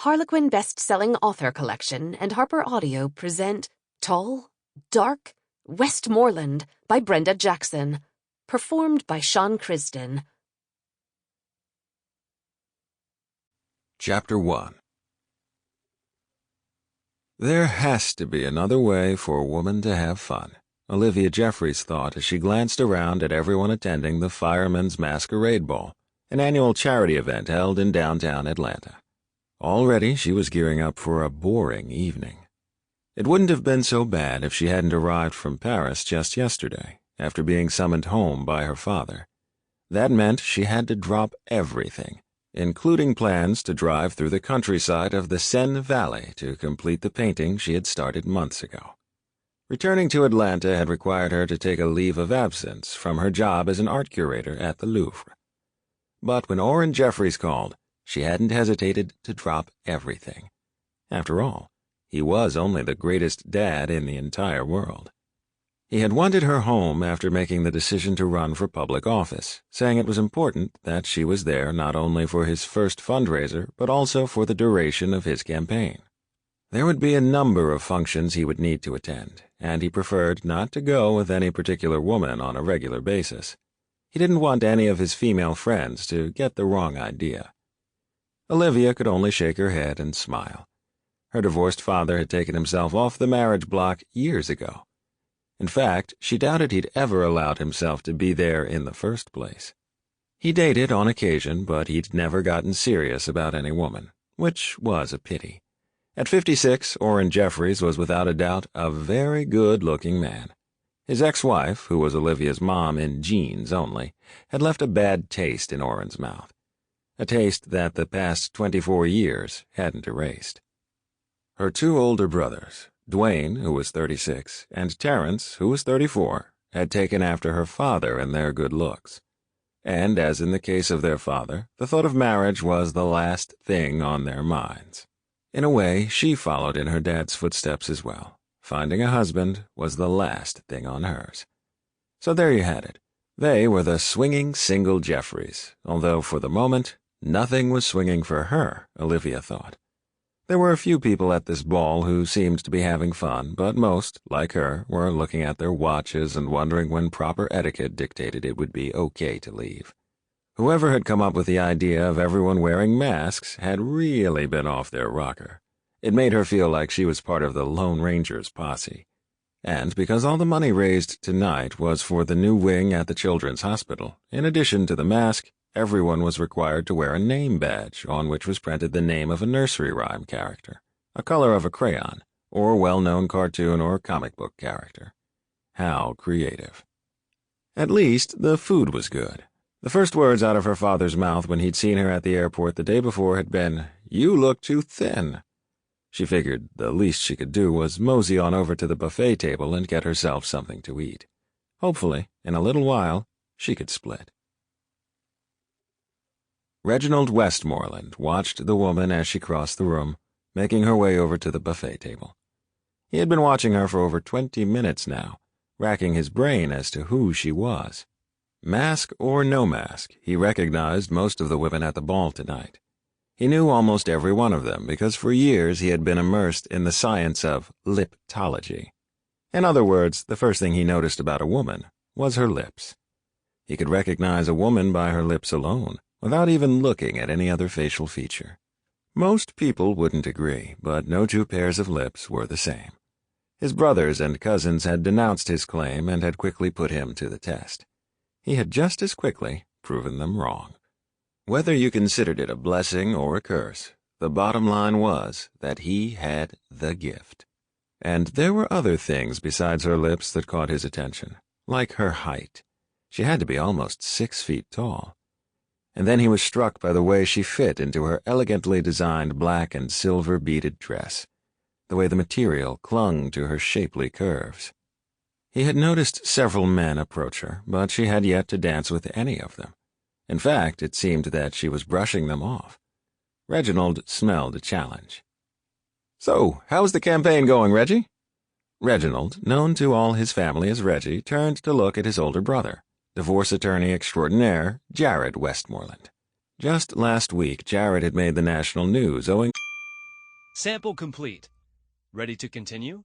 Harlequin best-selling author collection and HarlequinAudio present Tall, Dark, Westmoreland by Brenda Jackson, performed by Crisden. Chapter 1. There has to be another way for a woman to have fun, Olivia Jeffries thought as she glanced around at everyone attending the Firemen's Masquerade Ball, an annual charity event held in downtown Atlanta. Already she was gearing up for a boring evening. It wouldn't have been so bad if she hadn't arrived from Paris just yesterday, after being summoned home by her father. That meant she had to drop everything, including plans to drive through the countryside of the Seine Valley to complete the painting she had started months ago. Returning to Atlanta had required her to take a leave of absence from her job as an art curator at the Louvre. But when Orrin Jeffries called, she hadn't hesitated to drop everything. After all, he was only the greatest dad in the entire world. He had wanted her home after making the decision to run for public office, saying it was important that she was there not only for his first fundraiser, but also for the duration of his campaign. There would be a number of functions he would need to attend, and he preferred not to go with any particular woman on a regular basis. He didn't want any of his female friends to get the wrong idea. Olivia could only shake her head and smile. Her divorced father had taken himself off the marriage block years ago. In fact, she doubted he'd ever allowed himself to be there in the first place. He dated on occasion, but he'd never gotten serious about any woman, which was a pity. At 56, Orrin Jeffries was without a doubt a very good-looking man. His ex-wife, who was Olivia's mom in genes only, had left a bad taste in Orrin's mouth, a taste that the past 24 years hadn't erased. Her two older brothers, Dwayne, who was 36, and Terrence, who was 34, had taken after her father in their good looks. And, as in the case of their father, the thought of marriage was the last thing on their minds. In a way, she followed in her dad's footsteps as well. Finding a husband was the last thing on hers. So there you had it. They were the swinging single Jeffries, although for the moment, nothing was swinging for her, Olivia thought. There were a few people at this ball who seemed to be having fun, but most, like her, were looking at their watches and wondering when proper etiquette dictated it would be okay to leave. Whoever had come up with the idea of everyone wearing masks had really been off their rocker. It made her feel like she was part of the Lone Ranger's posse. And because all the money raised tonight was for the new wing at the Children's Hospital, in addition to the mask, everyone was required to wear a name badge on which was printed the name of a nursery rhyme character, a color of a crayon, or well-known cartoon or comic book character. How creative. At least, the food was good. The first words out of her father's mouth when he'd seen her at the airport the day before had been, "You look too thin." She figured the least she could do was mosey on over to the buffet table and get herself something to eat. Hopefully, in a little while, she could split. Reginald Westmoreland watched the woman as she crossed the room, making her way over to the buffet table. He had been watching her for over 20 minutes now, racking his brain as to who she was. Mask or no mask, he recognized most of the women at the ball tonight. He knew almost every one of them because for years he had been immersed in the science of liptology. In other words, the first thing he noticed about a woman was her lips. He could recognize a woman by her lips alone, without even looking at any other facial feature. Most people wouldn't agree, but no two pairs of lips were the same. His brothers and cousins had denounced his claim and had quickly put him to the test. He had just as quickly proven them wrong. Whether you considered it a blessing or a curse, the bottom line was that he had the gift. And there were other things besides her lips that caught his attention, like her height. She had to be almost 6 feet tall. And then he was struck by the way she fit into her elegantly designed black and silver beaded dress, the way the material clung to her shapely curves. He had noticed several men approach her, but she had yet to dance with any of them. In fact, it seemed that she was brushing them off. Reginald smelled a challenge. "So, how's the campaign going, Reggie?" Reginald, known to all his family as Reggie, turned to look at his older brother, divorce attorney extraordinaire Jared Westmoreland. Just last week, Jared had made the national news owing Sample complete. Ready to continue?